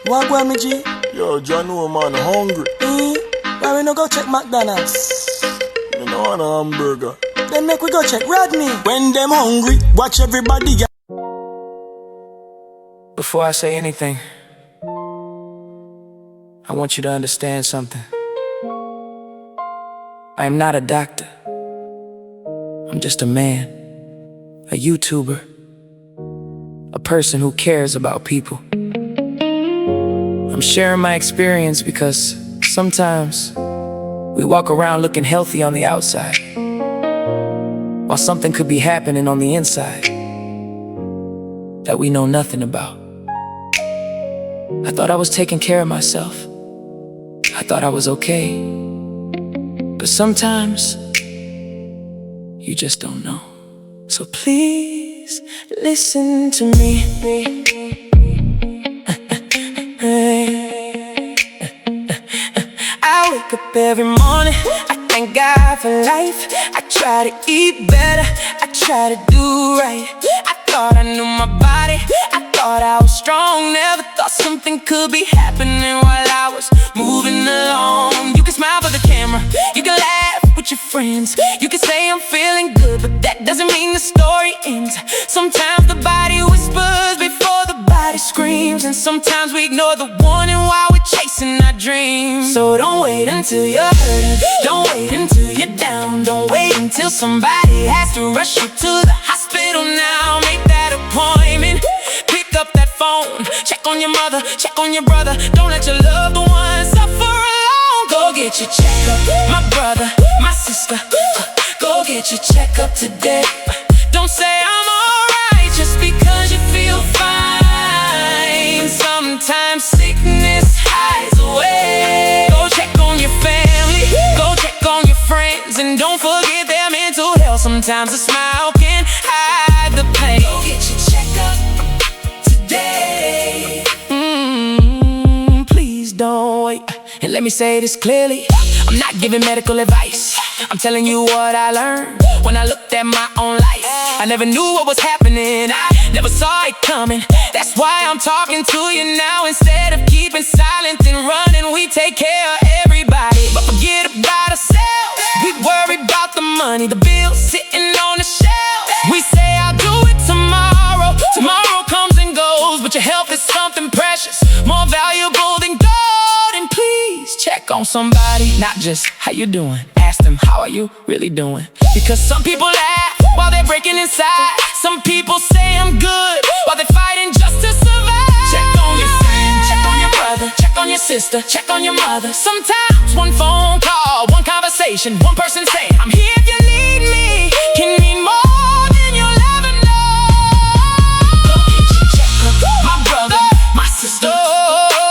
What go me G? Yo, John, no man, hungry. Why we no go check McDonald's? Me no want a hamburger. Then make we go check Rodney. When them hungry, watch everybody. Before I say anything, I want you to understand something. I am not a doctor. I'm just a man, a YouTuber, a person who cares about people. I'm sharing my experience because sometimes we walk around looking healthy on the outside, while something could be happening on the inside that we know nothing about. I thought I was taking care of myself. I thought I was okay. But sometimes you just don't know. So please listen to me. I wake up every morning, I thank God for life. I try to eat better, I try to do right. I thought I knew my body, I thought I was strong. Never thought something could be happening while I was moving along. You can smile for the camera, you can laugh with your friends, you can say I'm feeling good, but that doesn't mean the story ends. Sometimes the body whispers before the body screams, and sometimes we ignore the warning while we're chasing our dreams. So don't wait until you're hurting, don't wait until you're down, don't wait until somebody has to rush you to the hospital now. Make that appointment, pick up that phone, check on your mother, check on your brother. Don't let your loved ones suffer alone. Go get your checkup, my brother, my sister, go get your checkup today. Don't say I'm alright just because you feel fine. Sometimes sickness hides away. Go check on your family, go check on your friends, and don't forget their mental health. Sometimes a smile can hide the pain. Go get your checkup today. Please don't wait. And let me say this clearly, I'm not giving medical advice, I'm telling you what I learned when I looked at my own life. I never knew what was happening, I never saw it coming. That's why I'm talking to you now. Instead of keeping silent and running, we take care of everybody, but forget about ourselves. We worry about the money, the bills sitting on the shelf. We say I'll do it tomorrow, tomorrow comes and goes, but your health is something precious, more valuable than gold. And please check on somebody, not just how you doing. Ask them, how are you really doing? Because some people laugh while they're breaking inside. Some people say I'm good while they're fighting just to survive. Check on your friend, check on your brother, check on your sister, check on your mother. Sometimes one phone call, one conversation, one person saying I'm here if you need me can mean more than you'll ever know. Go get your checkup, my brother, my sister,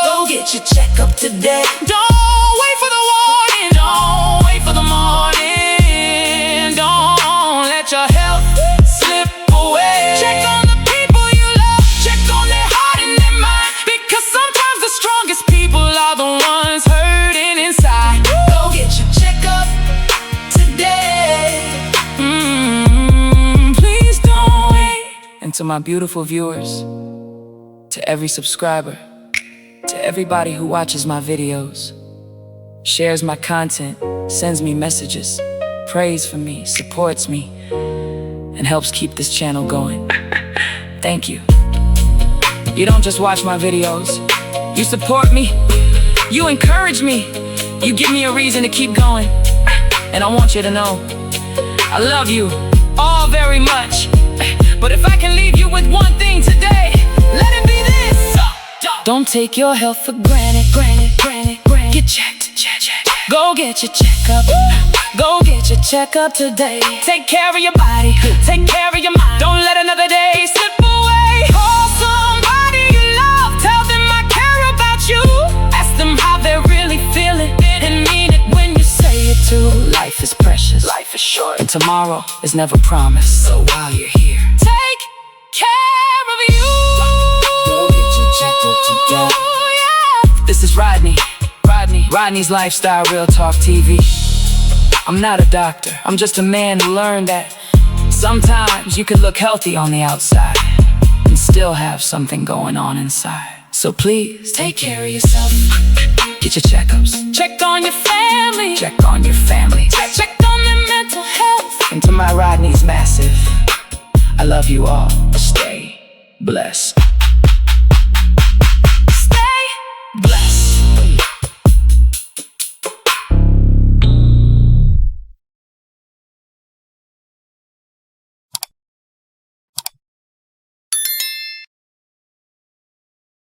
go get your checkup today. Don't wait for the warning, don't wait for the morning. Don't let your health slip away. Check on the people you love, check on their heart and their mind, because sometimes the strongest people are the ones hurting inside. Go get your checkup today. Please don't wait. And to my beautiful viewers, to every subscriber, to everybody who watches my videos, shares my content, sends me messages, prays for me, supports me, and helps keep this channel going. Thank you. You don't just watch my videos, you support me, you encourage me, you give me a reason to keep going. And I want you to know, I love you all very much. But if I can leave you with one thing today, let it be this. Don't take your health for granted, Get checked, go get your checkup, go get your checkup today. Take care of your body, take care of your mind. Don't let another day slip away. Call somebody you love, tell them I care about you. Ask them how they're really feeling, and mean it when you say it too. Life is precious, life is short, and tomorrow is never promised. So while you're here, take care of you. Go get your checkup today. This is Rodney's Lifestyle Real Talk TV. I'm not a doctor, I'm just a man who learned that sometimes you can look healthy on the outside and still have something going on inside. So please, take care of yourself. Get your checkups. Check on your family. Check on your family. Check